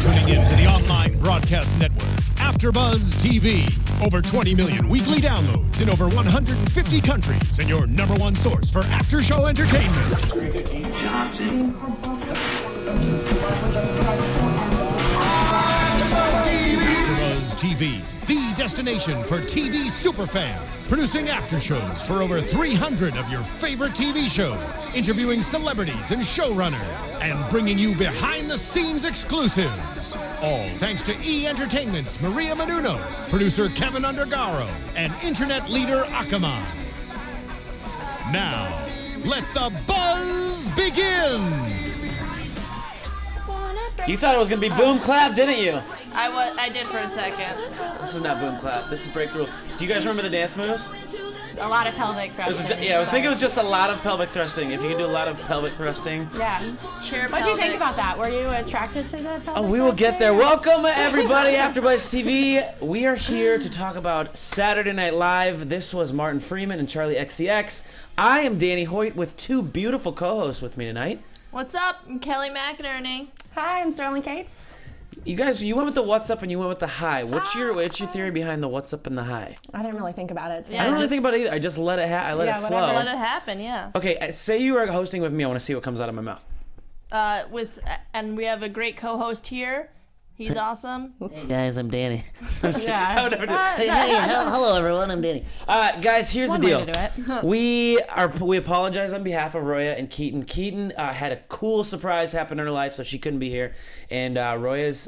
tuning in to the online broadcast network, AFTERBUZZ TV. Over 20 million weekly downloads in over 150 countries, and your #1 source for after-show entertainment. AFTERBUZZ TV, the destination for TV superfans. Producing after-shows for over 300 of your favorite TV shows. Interviewing celebrities and showrunners. And bringing you behind-the-scenes exclusives. All thanks to E! Entertainment's Maria Menounos, producer Kevin Undergaro, and internet leader Akamai. Now, let the buzz begin! You thought it was gonna be boom clap, didn't you? I did for a second. This is not boom clap. This is break the rules. Do you guys remember the dance moves? A lot of pelvic thrusting. Yeah, I was thinking it was just a lot of pelvic thrusting. If you can do a lot of pelvic thrusting. Yeah. What do you think about that? Were you attracted to the pelvic Oh, we will get there. Welcome, everybody, AFTERBUZZ TV. We are here to talk about Saturday Night Live. This was Martin Freeman and Charli XCX. I am Danny Hoyt with two beautiful co-hosts with me tonight. What's up? I'm Kelly McInerney. Hi, I'm Sterling Cates. You guys, you went with the what's up and you went with the hi. What's your theory behind the what's up and the hi? I didn't really think about it. Yeah, I don't really think about it either. I just let it I let it flow. Whatever. Let it happen, yeah. Okay, say you are hosting with me. I want to see what comes out of my mouth. And we have a great co-host here. He's awesome. Hey guys, I'm Danny. I'm just kidding. I would never do that. Hey, hello everyone, I'm Danny. Guys, here's the deal. One way to do it. We apologize on behalf of Roya and Keaton. Keaton had a cool surprise happen in her life, so she couldn't be here. And Roya's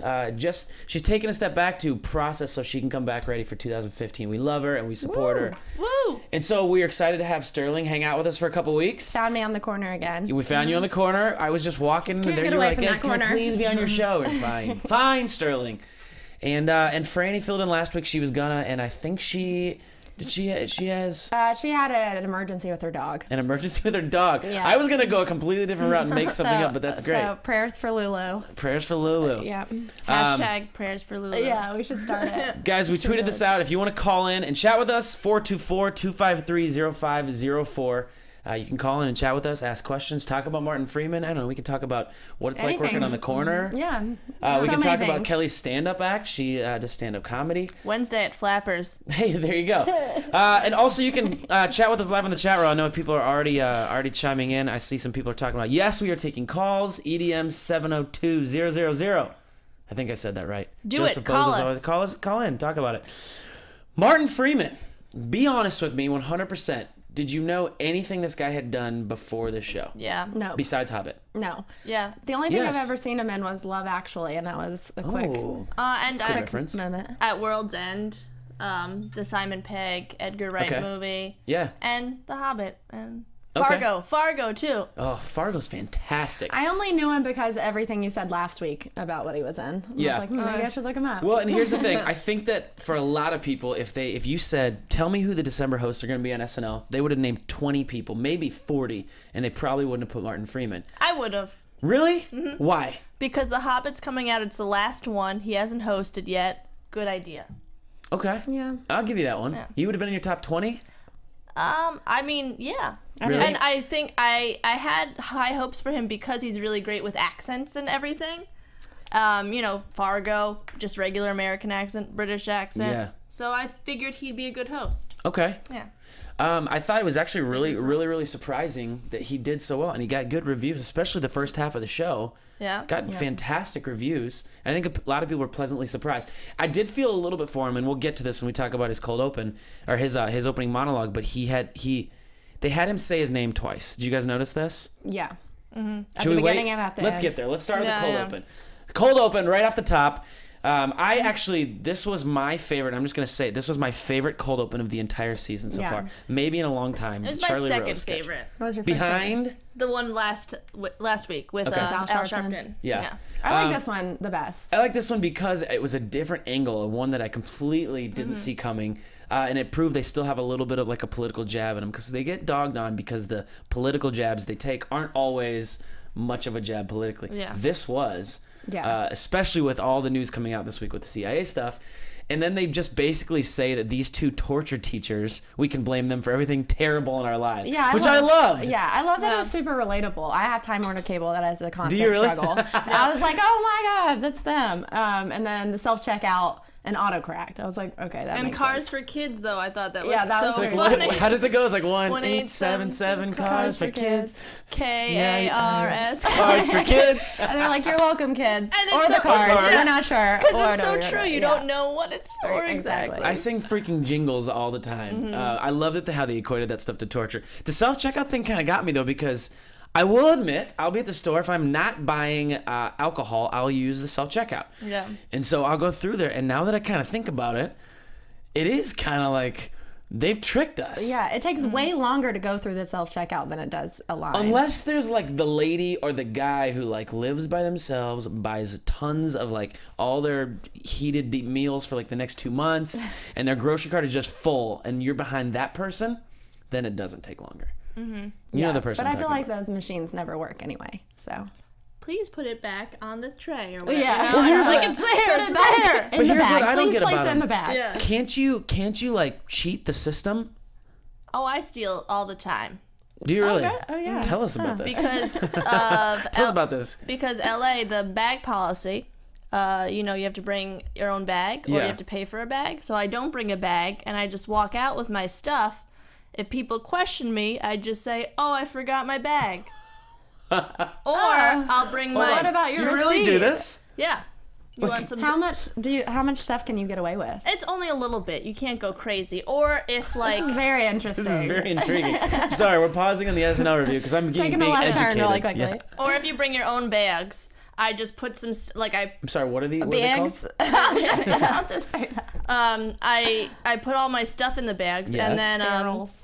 she's taking a step back to process so she can come back ready for 2015. We love her and we support her. Woo! And so we are excited to have Sterling hang out with us for a couple weeks. Found me on the corner again. We found you on the corner. I was just walking, and there you were like, guys, can I please be on your show? And fine. Fine, Sterling. And Franny filled in last week. She was gonna, and I think she has She had an emergency with her dog. an emergency with her dog. Yeah. I was gonna go a completely different route and make something up, but that's great. So prayers for Lulu. Prayers for Lulu. Yeah. Hashtag prayers for Lulu. Yeah, we should start it. Guys, we tweeted this out. If you want to call in and chat with us, 424-253-0504. You can call in and chat with us, ask questions, talk about Martin Freeman. I don't know. We can talk about what it's like working on the corner. Yeah. We So can many talk about things. Kelly's stand-up act. She does stand-up comedy. Wednesday at Flappers. Hey, there you go. And also, you can chat with us live on the chat room. I know people are already chiming in. I see some people are talking about. Yes, we are taking calls. EDM 702-000. I think I said that right. Joseph call us. Call in. Talk about it. Martin Freeman. Be honest with me, 100%. Did you know anything this guy had done before this show? Yeah. No. Besides Hobbit? No. Yeah. The only thing Yes. I've ever seen him in was Love Actually, and that was a quick Reference. moment. at World's End, the Simon Pegg, Edgar Wright Okay. movie. Yeah. And The Hobbit. And Okay. Fargo too. Oh, Fargo's fantastic. I only knew him because everything you said last week about what he was in. Yeah. I was like, maybe I should look him up. Well, and here's the thing. I think that for a lot of people, if you said, tell me who the December hosts are going to be on SNL, they would have named 20 people, maybe 40, and they probably wouldn't have put Martin Freeman. I would have. Really? Mm-hmm. Why? Because The Hobbit's coming out. It's the last one. He hasn't hosted yet. Good idea. Okay. Yeah. I'll give you that one. Yeah. He would have been in your top 20? I mean, yeah. Really? And I think I had high hopes for him because he's really great with accents and everything. You know, Fargo, just regular American accent, British accent. Yeah. So I figured he'd be a good host. Okay. Yeah. I thought it was actually really surprising that he did so well, and he got good reviews, especially the first half of the show. Yeah. Got fantastic reviews. I think a lot of people were pleasantly surprised. I did feel a little bit for him, and we'll get to this when we talk about his cold open or his opening monologue. But they had him say his name twice. Did you guys notice this? Yeah. Mm-hmm. At Should the we beginning wait? and at the Let's end. get there. Let's start with the Yeah, cold yeah. open. Cold open right off the top. This was my favorite. I'm just gonna say this was my favorite cold open of the entire season so Yeah. far, maybe in a long time. It was my Charlie second Rose sketch. favorite. What was your first favorite? Behind. The one last week with Okay. Al Al Sharpton. Sharpton. Yeah. I like this one the best. I like this one because it was a different angle, one that I completely didn't see coming, and it proved they still have a little bit of like a political jab in them because they get dogged on because the political jabs they take aren't always much of a jab politically. Yeah. This was, Yeah. especially with all the news coming out this week with the CIA stuff. And then they just basically say that these two torture teachers, we can blame them for everything terrible in our lives. Yeah, which I loved. Yeah, I love that it was super relatable. I have Time Warner Cable that has a constant Do you really? struggle. I was like, oh my God, that's them. And then the self-checkout and autocorrect. I was like, okay, that And makes Cars sense. for Kids, though, I thought that was Yeah, that so was like, funny. How does it go? It's like 1877 cars for kids. K-A-R-S. Cars for kids. And they're like, you're welcome, kids. And it's Or the so- cars. Cars. You're not sure. Because it's Or so whatever. true. You Yeah. don't know what it's for Right, exactly. exactly. I sing freaking jingles all the time. I love that how they equated that stuff to torture. The self-checkout thing kind of got me, though, because I will admit, I'll be at the store. If I'm not buying alcohol, I'll use the self-checkout. Yeah. And so I'll go through there. And now that I kind of think about it, it is kind of like they've tricked us. Yeah, it takes way longer to go through the self-checkout than it does a line. Unless there's like the lady or the guy who like lives by themselves, buys tons of like all their heated meals for like the next 2 months, and their grocery cart is just full, and you're behind that person, then it doesn't take longer. You know the person. But I I'm feel talking like those machines never work anyway. So Please put it back on the tray or whatever. yeah, You know? And here's it's like, it. it's there. Put It's it back there. in But the here's bag. what I don't Please get place about it in it. the bag. Yeah. Can't you like cheat the system? Oh, I steal all the time. Do you really? Oh yeah. Tell us about this. Because Tell us about this. because LA, the bag policy, you know, you have to bring your own bag or Yeah. you have to pay for a bag. So I don't bring a bag and I just walk out with my stuff. If people question me, I just say, "Oh, I forgot my bag." Or I'll bring my What about your Do you really do receipt? this? Yeah. You want some How much stuff can you get away with? It's only a little bit. You can't go crazy. Or if like This is very interesting. This is very intriguing. Sorry, we're pausing on the SNL review because I'm Taking being a left turn educated. really quickly. Yeah. or if you bring your own bags, I just put some like I'm sorry. What are they called? Bags. I'll just say that. I put all my stuff in the bags Yes. and then Barrels.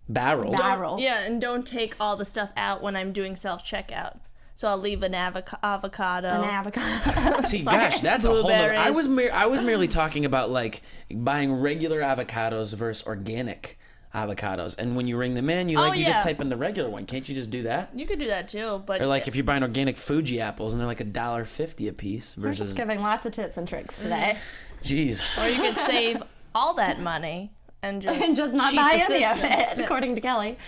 Barrels. Barrels. yeah, and don't take all the stuff out when I'm doing self-checkout. So I'll leave an avocado. An avocado. See, gosh, that's a whole nother. I was Blueberries. merely talking about like buying regular avocados versus organic avocados, and when you ring them in, you you just yeah. type in the regular one. Can't you just do that? You could do that too, but Or like if you're buying organic Fuji apples and they're like $1.50 a piece We're versus. just giving lots of tips and tricks today. Jeez. or you could save all that money and just And just not cheat buy the any of system. it, according to Kelly.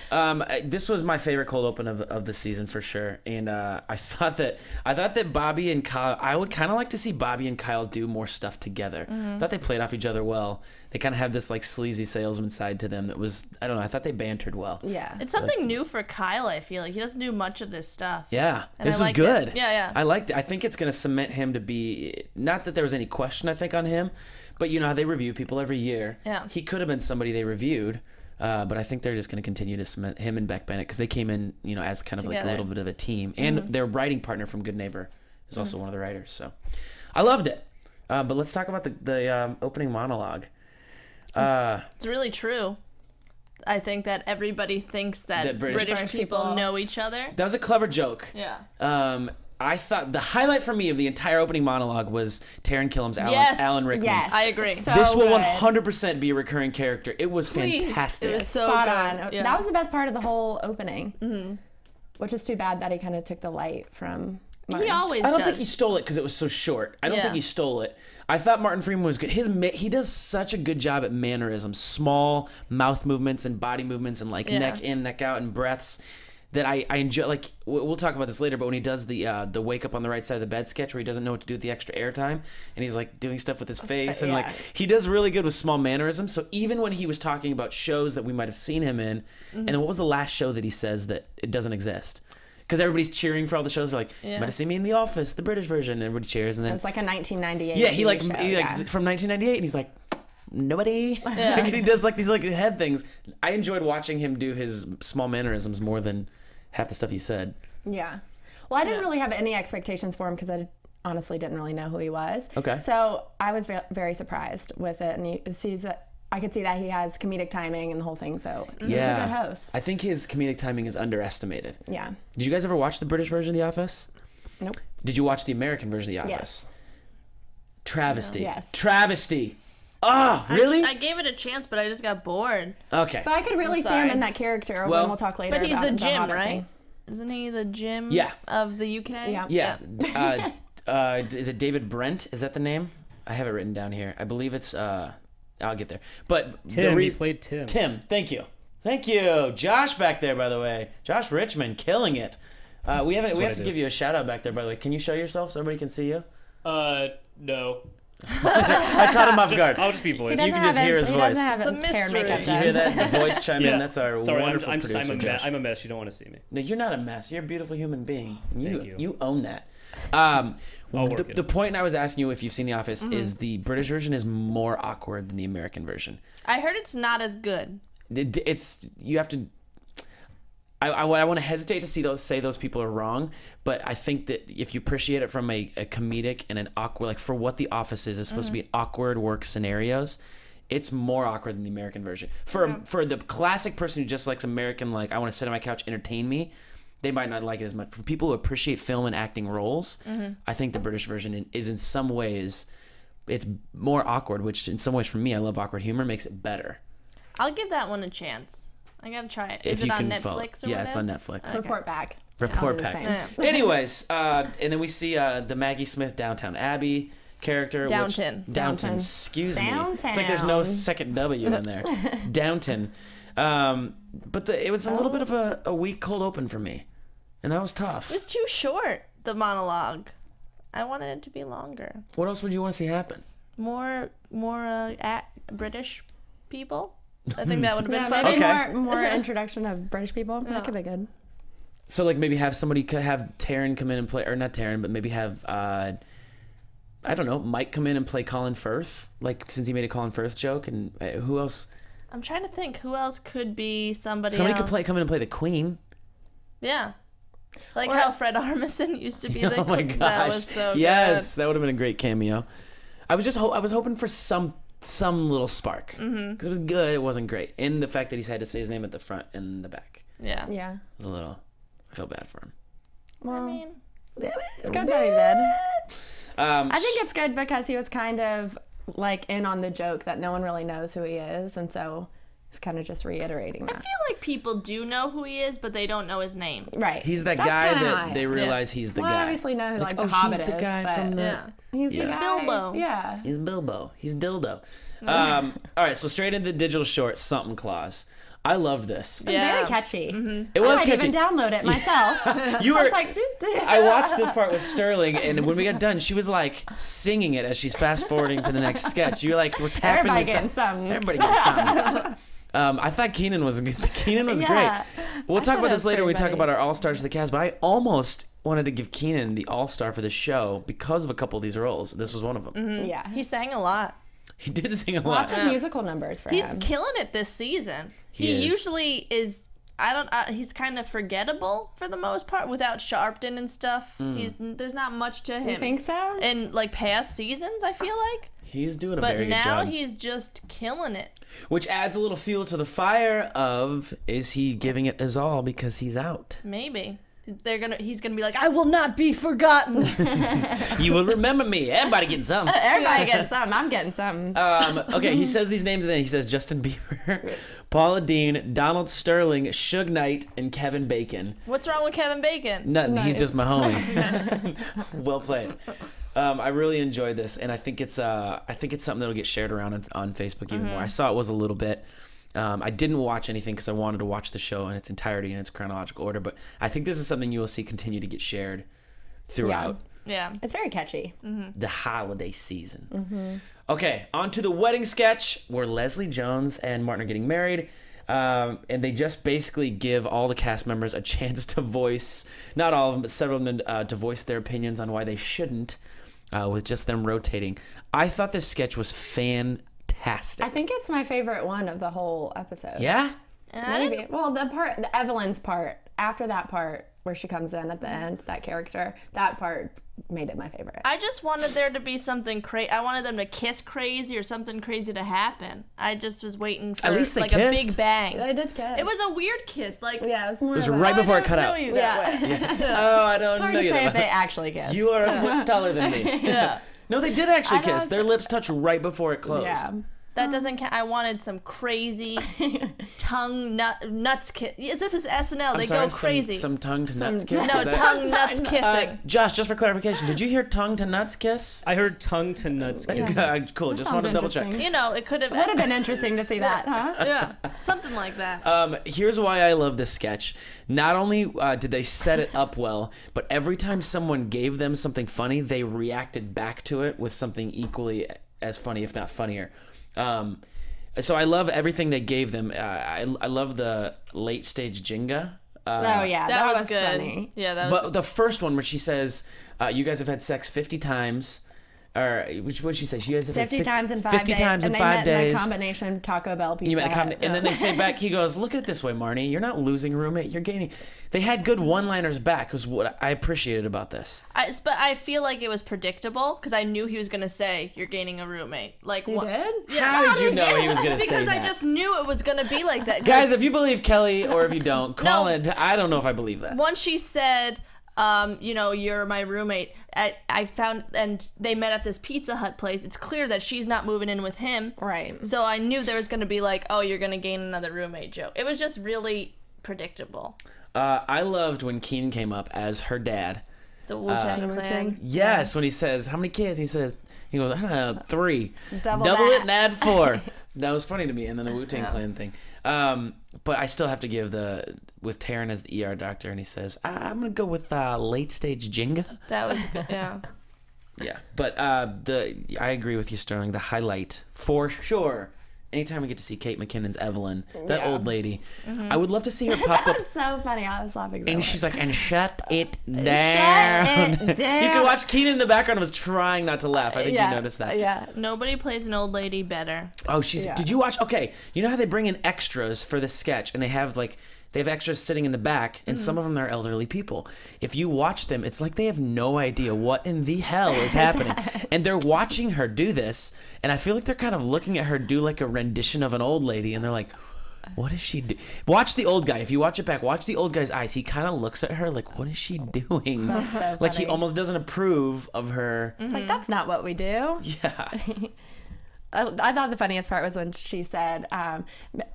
This was my favorite cold open of the season for sure, and I thought that Bobby and Kyle. I would kind of like to see Bobby and Kyle do more stuff together. I thought they played off each other well. They kind of have this like sleazy salesman side to them that was, I don't know. I thought they bantered well. Yeah. It's something new for Kyle. I feel like he doesn't do much of this stuff. Yeah, And this I was liked good. it. Yeah. I liked it. I think it's going to cement him to be, not that there was any question, I think, on him, but you know how they review people every year. Yeah. He could have been somebody they reviewed, but I think they're just going to continue to cement him and Beck Bennett because they came in, you know, as kind of like a Together. little bit of a team. And their writing partner from Good Neighbor is also one of the writers. So I loved it. But let's talk about the opening monologue. It's really true. I think that everybody thinks that, That British people people- know each other. That was a clever joke. Yeah. I thought the highlight for me of the entire opening monologue was Taron Killam's Yes. Alan Rickman. Yes. I agree. So This will good. 100% be a recurring character. It was Please. fantastic. It was so Spot good. on. Yeah. That was the best part of the whole opening. Mm-hmm. Which is too bad that he kind of took the light from Martin. He always I don't does. think he stole it because it was so short. I don't Yeah. think he stole it. I thought Martin Freeman was good. He does such a good job at mannerisms, small mouth movements and body movements and like Yeah. neck in, neck out, and breaths that I enjoy. Like we'll talk about this later, but when he does the wake up on the right side of the bed sketch where he doesn't know what to do with the extra airtime and he's like doing stuff with his face and yeah. like he does really good with small mannerisms. So even when he was talking about shows that we might have seen him in, and then what was the last show that he says that it doesn't exist? Because everybody's cheering for all the shows. They're like, Yeah. you might have seen me in The Office, the British version. And everybody cheers. And It then, was like a 1998 yeah, he TV like, show, he, like yeah. from 1998. And he's like, nobody. Yeah. Like, he does like these like head things. I enjoyed watching him do his small mannerisms more than half the stuff he said. Yeah. Well, I didn't really have any expectations for him because I honestly didn't really know who he was. Okay. So I was very surprised with it, and I could see that he has comedic timing and the whole thing. So he's a good host. I think his comedic timing is underestimated. Yeah. Did you guys ever watch the British version of The Office? Nope. Did you watch the American version of The Office? Yes. Travesty. Yes. Travesty. Oh, really? I gave it a chance, but I just got bored. Okay. But I could really see him sorry. in that character. Well- when we'll talk later. But he's about the Jim, Hobbit right? thing. Isn't he the Jim Yeah. of the UK? Yeah. Yeah. Is it David Brent? Is that the name? I have it written down here. I believe it's I'll get there. But Tim, he played Tim. Tim, thank you. Thank you. Josh back there, by the way. Josh Richmond killing it. We have to give you a shout out back there, by the way. Can you show yourself so everybody can see you? No. I caught him off guard. I'll just be voice. You can just hear his he voice. doesn't have It's a his hair mystery. makeup You done. hear that? The voice chime in. That's our Sorry, wonderful I'm producer, Josh. I'm a mess. You don't want to see me. No, you're not a mess. You're a beautiful human being. Thank you. own that. I'll work it. The point I was asking you if you've seen The Office is the British version is more awkward than the American version. I heard it's not as good. It's you have to. I want to hesitate to say those people are wrong, but I think that if you appreciate it from a comedic and an awkward, like for what The Office is supposed to be awkward work scenarios, it's more awkward than the American version. For the classic person who just likes American, like I want to sit on my couch, entertain me, they might not like it as much. For people who appreciate film and acting roles, I think the British version is in some ways, it's more awkward, which in some ways for me, I love awkward humor, makes it better. I'll give that one a chance. I gotta try it. If Is it you on can Netflix follow. or Yeah, whatever? it's on Netflix. Okay. Report back. Report I'll do the back. same. Anyways, and then we see the Maggie Smith Downtown Abbey character. Downton. Downton. Excuse me. Downtown. It's like there's no second W in there. Downton. But it was a little bit of a weak cold open for me, and that was tough. It was too short, the monologue. I wanted it to be longer. What else would you want to see happen? More British people. I think that would have been Yeah, fun. maybe Okay. more introduction of British people. That could be good. So like maybe have Taryn come in and play, or not Taryn, but maybe have I don't know, Mike come in and play Colin Firth, like since he made a Colin Firth joke, and who else? I'm trying to think who else could be somebody Somebody else. could come in and play the Queen. Yeah. Like how Fred Armisen used to be the Oh my Queen. gosh! That was so yes, that would have been a great cameo. I was hoping for some little spark because it was good. It wasn't great, and the fact that he's had to say his name at the front and the back good. Yeah. Yeah. was a little. I feel bad for him. Well, I mean, it's good that he did. I I think it's good because he was kind of like in on the joke that no one really knows who he is, and so he's kind of just reiterating I that. feel like people do know who he is, but they don't know his name. Right. he's that That's guy kinda that how I they am. realize he's the Well, guy. obviously know who like the oh, Hobbit he's the is, guy but from the. Yeah. He's Yeah. the guy. Bilbo. Yeah. He's Bilbo. He's dildo. All right, so straight into the digital short, Something Claus. I love this. It's Yeah. very catchy. It was I might catchy. even download it myself. You I were. was like, I watched this part with Sterling, and when we got done, she was like singing it as she's fast forwarding to the next sketch. You're like, we're tapping. Everybody the getting something. Everybody getting something. I thought Keenan was great. Yeah. We'll I talk thought about it this was later when we pretty talk funny. about our all-stars of the cast, but I almost wanted to give Keenan the all-star for the show because of a couple of these roles. This was one of them. Yeah. He sang a lot. He did sing a lot. Lots of musical numbers for He's him. killing it this season. He He is. usually is. He's kind of forgettable for the most part without Sharpton and stuff. There's not much to him. You think so? In like past seasons, I feel like. He's doing a But very good now job. he's just killing it. Which adds a little fuel to the fire of, is he giving it his all because he's out? Maybe he's gonna be like, I will not be forgotten. You will remember me. Everybody getting some. Everybody getting something. I'm getting something. Okay, he says these names and then he says Justin Bieber, Paula Deen, Donald Sterling, Suge Knight, and Kevin Bacon. What's wrong with Kevin Bacon? Nothing. He's just my homie. Well played. I really enjoyed this, and I think it's something that'll get shared around on Facebook even more. I saw it was a little bit. I didn't watch anything because I wanted to watch the show in its entirety in its chronological order, but I think this is something you will see continue to get shared throughout Yeah. It's very catchy. the holiday season. Okay, on to the wedding sketch where Leslie Jones and Martin are getting married. And they just basically give all the cast members a chance to voice, not all of them, but several of them, to voice their opinions on why they shouldn't, with just them rotating. I thought this sketch was fantastic. I think it's my favorite one of the whole episode. Yeah? Maybe. Well, the Evelyn's part, after that part where she comes in at the end, that character, that part made it my favorite. I just wanted there to be something crazy. I wanted them to kiss crazy or something crazy to happen. I just was waiting for At least they like a kissed. big bang. They did kiss. It was a weird kiss. Like, Yeah, it was more. It was of a- right before I it cut don't know out. you that way. Oh, I don't It's hard know to you say if that they actually kissed. You are a foot taller than me. Yeah. No, they did actually I know kiss. Their lips touched right before it closed. Yeah. That doesn't count. I wanted some crazy nuts kiss. Yeah, this is SNL. They go I'm sorry, crazy. Some tongue to nuts kiss? No, Is that- tongue nuts kissing. Josh, just for clarification, did you hear tongue to nuts kiss? I heard tongue to nuts kiss. Cool, just sounds wanted to double check. interesting. You know, it could have. Would have been interesting to see that, huh? Yeah, something like that. Here's why I love this sketch. Not only did they set it up well, but every time someone gave them something funny, they reacted back to it with something equally as funny, if not funnier. So I love everything they gave them. I love the late stage Jenga. Oh yeah, that was good. funny. Yeah, that was. But the first one where she says, "You guys have had sex 50 times." Or what did she say? You guys have 50 had times in 5 50 days. times in and 5 they meant days. the combination Taco Bell pizza. You meant Hut. and then they say back, he goes, "Look at it this way, Marnie. You're not losing a roommate. You're gaining." They had good one-liners back. Was what I appreciated about this. But I feel like it was predictable because I knew he was gonna say you're gaining a roommate. Like You did? Yeah. How did you know he was going to say Because that? I just knew it was gonna be like that. Guys, if you believe Kelly or if you don't, call No. in. I don't know if I believe that. Once she said, you know, you're my roommate, I found, and they met at this Pizza Hut place. It's clear that she's not moving in with him. Right. So I knew there was going to be like, oh, you're going to gain another roommate joke. It was just really predictable. I loved when Keenan came up as her dad. The Wu-Tang Clan. Yes, when he says, "How many kids?" He goes, "I don't know, 3. Double it that. and add 4." That was funny to me. And then the Wu-Tang Clan thing. But I still have to give with Taryn as the ER doctor, and he says, "I'm gonna go with late stage Jenga." That was good. Yeah. Yeah, but I agree with you, Sterling. The highlight for sure. Anytime we get to see Kate McKinnon's Evelyn, that Yeah. old lady, I would love to see her pop up. So funny. I was laughing. And she's like, "And shut it down." it down. You can watch Keenan in the background was trying not to laugh. I think you noticed that. Yeah. Nobody plays an old lady better. Oh, she's. Yeah. Did you watch? Okay, you know how they bring in extras for this sketch, and they have extras sitting in the back, and some of them are elderly people. If you watch them, it's like they have no idea what in the hell is happening, and they're watching her do this, and I feel like they're kind of looking at her do like a rendition of an old lady, and they're like, "What is she do?" Watch the old guy. If you watch it back, watch the old guy's eyes. He kind of looks at her like, "What is she doing?" So Like he funny. almost doesn't approve of her. It's like, that's not what we do. Yeah. I thought the funniest part was when she said,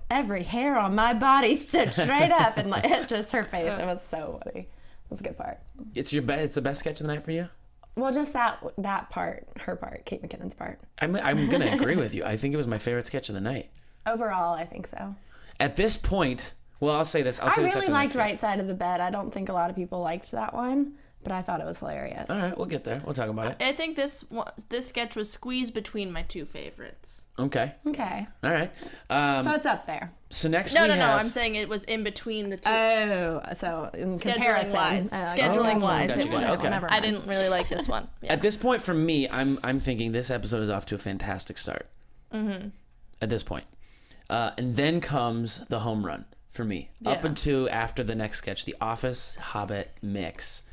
every hair on my body stood straight up, and like just her face. It was so funny. It was a good part. It's the best sketch of the night for you? Well, just that part, her part, Kate McKinnon's part. I'm going to agree with you. I think it was my favorite sketch of the night. Overall, I think so. At this point, well, I'll say this. I really liked Right Side of the Bed. I don't think a lot of people liked that one, but I thought it was hilarious. All right, we'll get there. We'll talk about it. I think this sketch was squeezed between my two favorites. Okay. Okay. All right. So it's up there. So next No, we no, have... I'm saying it was in between the two. Oh, so in comparison. Scheduling-wise. Gotcha. Scheduling-wise, Gotcha, it was. gotcha. Okay. Never I mind. didn't really like this one. Yeah. At this point, for me, I'm thinking this episode is off to a fantastic start. Mm-hmm. At this point. And then comes the home run for me. Up Yeah. until after the next sketch, the Office Hobbit mix.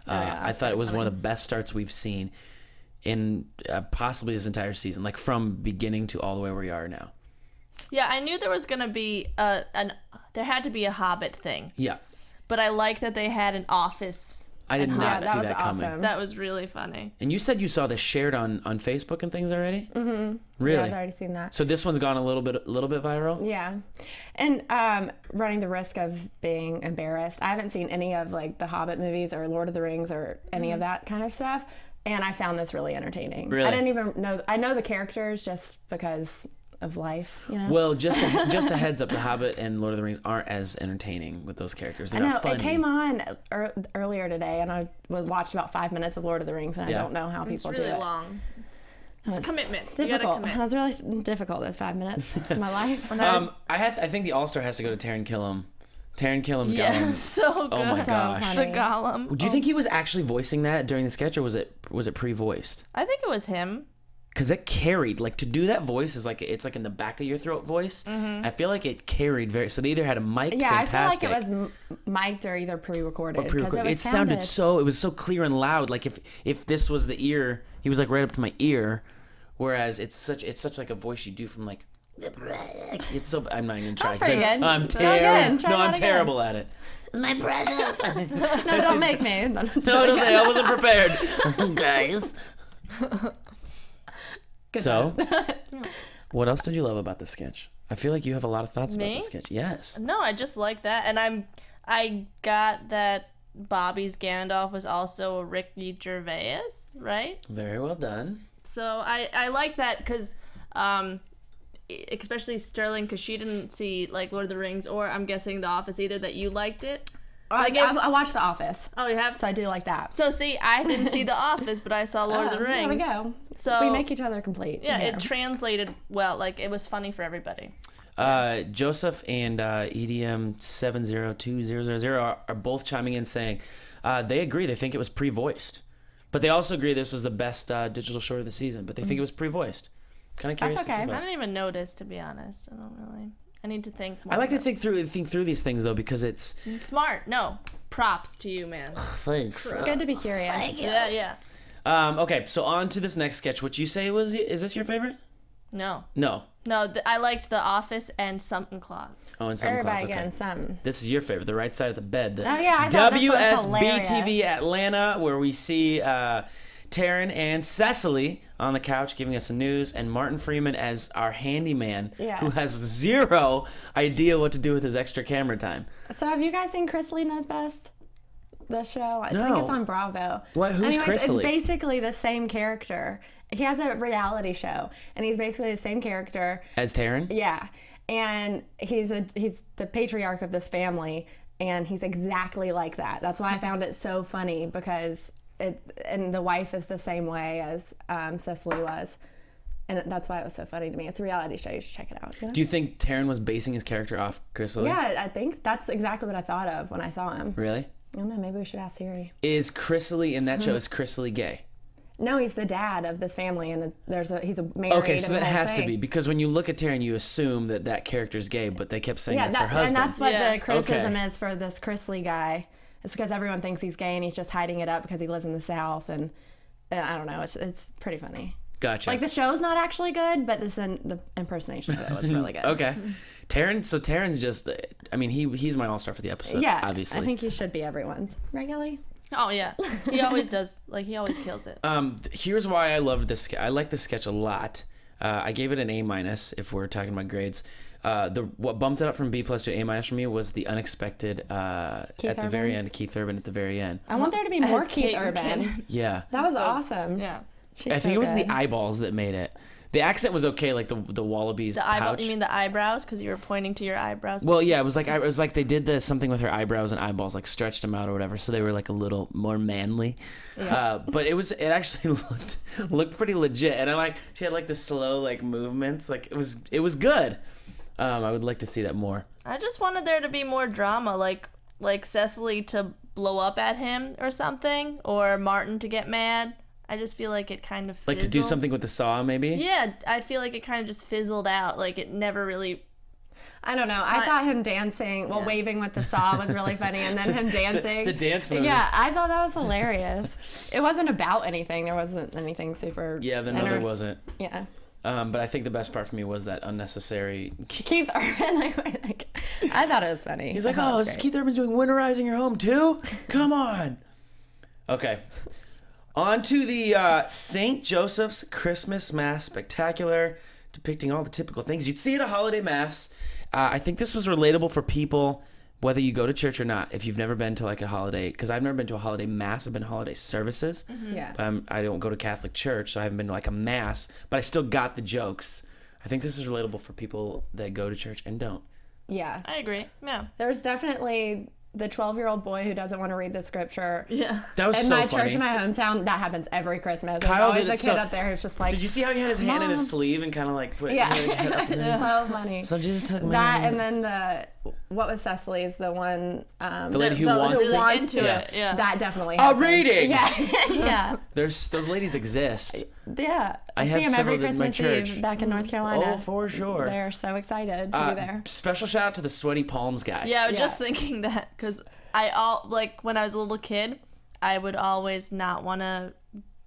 I thought it was one of the best starts we've seen in possibly this entire season, like from beginning to all the way where we are now. Yeah, I knew there was gonna be there had to be a Hobbit thing, Yeah. but I like that they had an office. I did and not that see was that coming. awesome. That was really funny. And you said you saw this shared on Facebook and things already? Mm-hmm. Really? Yeah, I've already seen that. So this one's gone a little bit viral? Yeah. And running the risk of being embarrassed. I haven't seen any of like the Hobbit movies or Lord of the Rings or any of that kind of stuff. And I found this really entertaining. Really? I didn't even know. I know the characters just because of life, you know? Well, just a heads up, The Hobbit and Lord of the Rings aren't as entertaining with those characters. They're I know. not funny. It came on earlier today, and I watched about 5 minutes of Lord of the Rings, and Yeah. I don't know how It's people really do it. long. It's commitment. It's You gotta difficult. commit. That was really difficult, those 5 minutes of my life. I think the All-Star has to go to Taron Killam. Taron Killam's Yeah, Gollum. so good. Oh my So gosh. The funny. Gollum. Do you think he was actually voicing that during the sketch, or was it pre-voiced? I think it was him. Because it carried, like, to do that voice is like, it's like in the back of your throat voice. Mm-hmm. I feel like it carried so they either had a mic, Yeah, fantastic. I feel like it was mic'd or either pre-recorded. 'cause Pre-recorded. It sounded it was so clear and loud. Like if this was the ear, he was like right up to my ear, whereas it's such like a voice you do from like. It's so. I'm not even trying. That's pretty good. I'm Go terrible. again. Try No, that I'm again. terrible at it. My precious. No, don't make me. No, I wasn't prepared. Guys. So, what else did you love about the sketch? I feel like you have a lot of thoughts about Me? this sketch. Yes. No, I just like that, and I got that Bobby's Gandalf was also a Ricky Gervais, right? Very well done. So I like that because, especially Sterling, because she didn't see like Lord of the Rings or I'm guessing The Office either. That you liked it. I watched The Office. Oh, you have. So I do like that. So see, I didn't see The Office, but I saw Lord of the Rings. There we go. So we make each other complete. Yeah, here. it translated well. Like it was funny for everybody. Joseph and EDM 702000 are both chiming in saying they agree. They think it was pre-voiced, but they also agree this was the best digital short of the season. But they think it was pre-voiced. Kind of curious. That's okay. To see I didn't even notice, to be honest. I don't really. I need to think more. I like to think through these things though, because it's smart. No, props to you, man. Thanks. It's good to be curious. Yeah. okay. So on to this next sketch. What you say is this your favorite? No, I liked The Office and Something Claus. Oh, and Something Claus. Everybody Okay. getting something. This is your favorite, the right side of the bed. Oh, yeah, I thought this was hilarious. WSB-TV Atlanta, where we see Taryn and Cecily on the couch giving us the news, and Martin Freeman as our handyman, Yeah. who has zero idea what to do with his extra camera time. So have you guys seen Chrisley Knows Best? The show? I think it's on Bravo. What? Who's Chrisley? It's basically the same character. He has a reality show, and he's basically the same character. As Taryn? Yeah, and he's the patriarch of this family, and he's exactly like that. That's why I found it so funny, because and the wife is the same way as Cecily was, and that's why it was so funny to me. It's a reality show. You should check it out. You know? Do you think Taryn was basing his character off Chrisley? Yeah, I think that's exactly what I thought of when I saw him. Really? I don't know. Maybe we should ask Siri. Is Chrisley in that show? Is Chrisley gay? No, he's the dad of this family, and he's a married. Okay, so and that the whole has to thing. be, because when you look at Taryn, you assume that character's gay, but they kept saying that's her husband. and that's what Yeah. the criticism Okay. is for this Chrisley guy. It's because everyone thinks he's gay, and he's just hiding it up because he lives in the South, and I don't know. It's pretty funny. Gotcha. Like the show's not actually good, but the impersonation of it was really good. Okay. Taryn's just, I mean, he's my all-star for the episode, Yeah, obviously. I think he should be everyone's. Regularly. Oh yeah, he always does. Like he always kills it. Here's why I loved this sketch. I like this sketch a lot. I gave it an A- if we're talking about grades. What bumped it up from B+ to A- for me was the unexpected at the very end, Keith Urban at the very end. I want there to be more As Keith Kate Urban. McKinnon. Yeah. That was awesome. Yeah. She's I think so it was good. the eyeballs that made it. The accent was okay, like the Wallabies The eyeball. pouch. You mean the eyebrows? Because you were pointing to your eyebrows. Well, yeah, it was like they did something with her eyebrows and eyeballs, like stretched them out or whatever, so they were like a little more manly. Yeah. But it actually looked pretty legit, and she had like the slow like movements, like it was good. I would like to see that more. I just wanted there to be more drama, like Cecily to blow up at him or something, or Martin to get mad. I just feel like it kind of Like to do something with the saw, maybe. Yeah, I feel like it kind of just fizzled out. Like it never really. I don't know. I thought him dancing, waving with the saw was really funny, and then him dancing. The dance move. Yeah, I thought that was hilarious. It wasn't about anything. There wasn't anything super. Yeah, there wasn't. Yeah. But I think the best part for me was that unnecessary. Keith Urban, I thought it was funny. He's like, I thought it "Oh, was is great. Keith Urban's doing winterizing your home too? Come on." Okay. On to the St. Joseph's Christmas Mass Spectacular, depicting all the typical things you'd see at a holiday mass. I think this was relatable for people, whether you go to church or not, if you've never been to like a holiday, because I've never been to a holiday mass. I've been to holiday services. Yeah. I don't go to Catholic church, so I haven't been to like a mass, but I still got the jokes. I think this is relatable for people that go to church and don't. Yeah. I agree. Yeah. There's definitely the 12-year-old boy who doesn't want to read the scripture. Yeah. That was In so my funny. church in my hometown, that happens every Christmas. There's Kyle always did a it kid so- up there who's just like, Did you see how he had his hand in his Mom. sleeve and kind of like put yeah, his head up in it's so funny. So Jesus took me. That and then what was Cecily's, the one, The lady who wants really to. into it. Yeah. that definitely A happened. reading! Yeah, yeah, Those ladies exist. yeah. I I have see them several every in my Christmas church. Eve back in North Carolina. Oh, for sure. They're so excited to be there. Special shout out to the sweaty palms guy. Yeah, I was Yeah. just thinking that because when I was a little kid, I would always not want to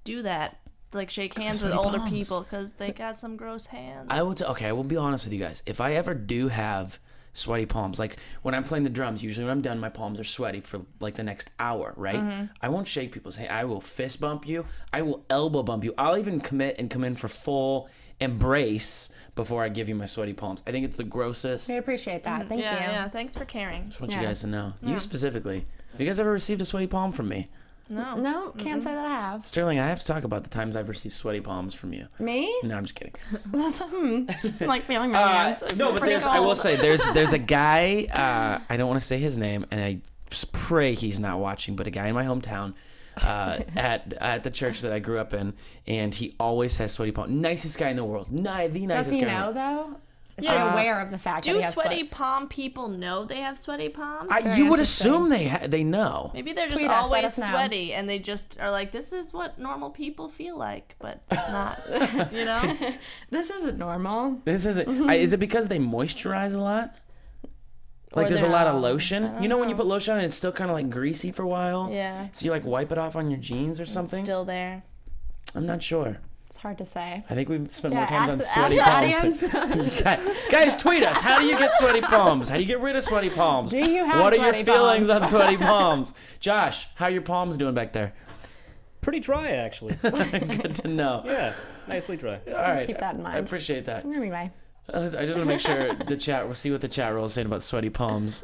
do that, like shake hands with sweaty older palms. people because they got some gross hands. I will be honest with you guys. If I ever do have sweaty palms. Like when I'm playing the drums, usually when I'm done, my palms are sweaty for like the next hour, right? I won't shake people's hand. I will fist bump you. I will elbow bump you. I'll even commit and come in for full embrace before I give you my sweaty palms. I think it's the grossest. We appreciate that. Thank you. Yeah, thanks for caring. I just want you guys to know. You specifically. Have you guys ever received a sweaty palm from me? No, can't say that I have. Sterling, I have to talk about the times I've received sweaty palms from you. Me? No, I'm just kidding. I'm like feeling my hands. No, but I will say there's a guy, I don't want to say his name, and I pray he's not watching, but a guy in my hometown at the church that I grew up in, and he always has sweaty palms. Nicest guy in the world. The nicest guy. Does he know though? Is he aware of the fact that he Do has sweaty palm people know they have sweaty palms? You would assume they know. Maybe they're just Tweet us, let always us know. sweaty and they just are like, this is what normal people feel like, but it's not, you know? This isn't normal. This isn't. Is it because they moisturize a lot? Like there's a lot of lotion. You know when you put lotion on, it's still kind of like greasy for a while. Yeah. So you like wipe it off on your jeans or something. Still there. I'm not sure. It's hard to say. I think we spent more time on ask sweaty the palms. audience. Guys, tweet us. How do you get sweaty palms? How do you get rid of sweaty palms? Do you have What are your sweaty feelings palms? on sweaty palms? Josh, how are your palms doing back there? Pretty dry, actually. Good to know. Yeah, nicely dry. All right. Keep that in mind. I appreciate that. Anyway. I just want to make sure we'll see what the chat roll is saying about sweaty palms.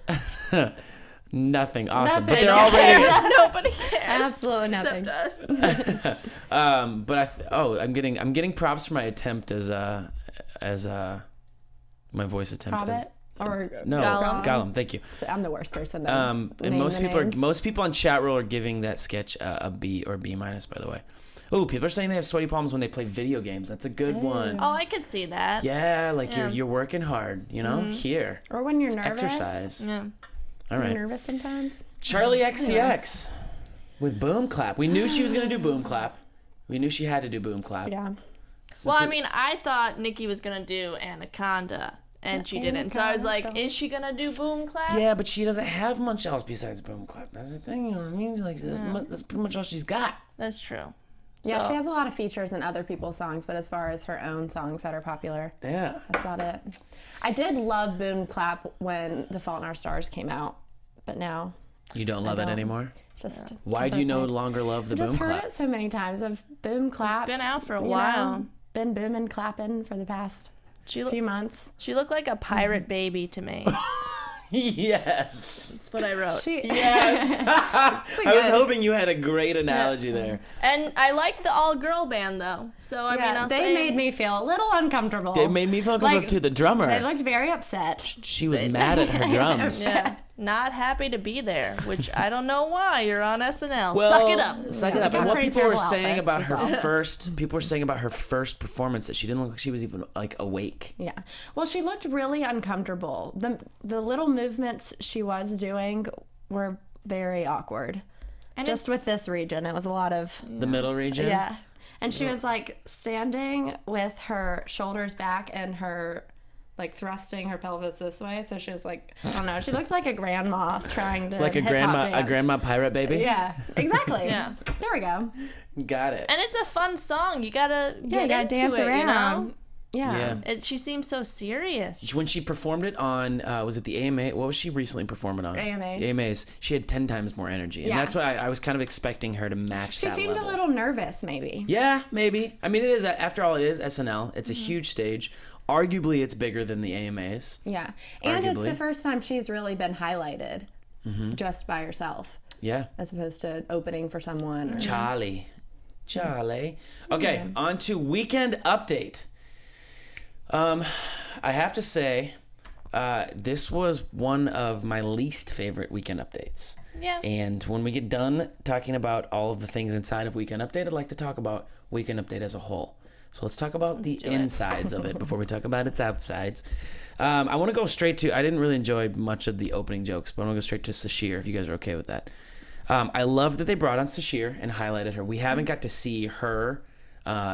Nothing. Awesome. But they're all ready. Nobody cares. Absolutely nothing. Except us. But I'm getting props for my attempt as my voice attempt. Hobbit? Or No, Gollum. Thank you. So I'm the worst person. To And name most the people names. most people on chat roll are giving that sketch a B or B minus. By the way. Oh, people are saying they have sweaty palms when they play video games. That's a good one. Oh, I could see that. Yeah, like you're working hard. You know, here. Or when you're It's nervous. exercise. Yeah. All right. You're nervous sometimes. Charli XCX with Boom Clap. We knew she was gonna do Boom Clap. We knew she had to do Boom Clap. Yeah. Well, I mean, I thought Nikki was going to do Anaconda, and she didn't. So I was like, is she going to do Boom Clap? Yeah, but she doesn't have much else besides Boom Clap. That's the thing, you know what I mean? Like that's pretty much all she's got. That's true. Yeah, So- she has a lot of features in other people's songs, but as far as her own songs that are popular, Yeah. that's about it. I did love Boom Clap when The Fault in Our Stars came out, but now You don't love it don't. anymore? it's just... Why do you no longer love the I've just Boom heard Clap? it so many times. I've boom clapped. been out for a you while. know, been booming, clapping for the past few months. She looked like a pirate baby to me. Yes. That's what I wrote. Yes. I was hoping you had a great analogy there. And I liked the all-girl band, though. So, I mean, I'll they say... made me feel a little uncomfortable. It made me feel uncomfortable Like, to the drummer. They looked very upset. She was mad at her drums. Yeah, not happy to be there, which I don't know why. You're on SNL. Well, Suck it up. Suck it up. Got And what pretty people were terrible saying about outfits her as well. first performance that she didn't look like she was even like awake. Yeah. Well, she looked really uncomfortable. The little movements she was doing were very awkward. And Just with this region, it was a lot of... The middle region. Yeah. And she was like standing with her shoulders back and her like thrusting her pelvis this way. So she was like, I don't know, she looks like a grandma trying to Like a hip-hop dance. grandma pirate baby. Yeah, exactly. Yeah. There we go. Got it. And it's a fun song. You gotta get you gotta into dance it, around. you know? Yeah. She seems so serious. When she performed it on, was it the AMA? What was she recently performing on? AMAs. The AMAs. She had 10 times more energy. And Yeah. that's what I was kind of expecting her to match She that seemed level. a little nervous, maybe. Yeah, maybe. I mean, it is, after all, it is SNL. It's a Mm-hmm. huge stage. Arguably, it's bigger than the AMAs. Yeah. And it's Arguably. the first time she's really been highlighted just by herself, Yeah. as opposed to opening for someone. Or... Charli. Okay, on to Weekend Update. I have to say, this was one of my least favorite Weekend Updates. Yeah. And when we get done talking about all of the things inside of Weekend Update, I'd like to talk about Weekend Update as a whole. So let's talk about the do it. insides of it before we talk about its outsides. I want to go straight to, I didn't really enjoy much of the opening jokes, but I want to go straight to Sashir, if you guys are okay with that. I love that they brought on Sashir and highlighted her. We haven't got to see her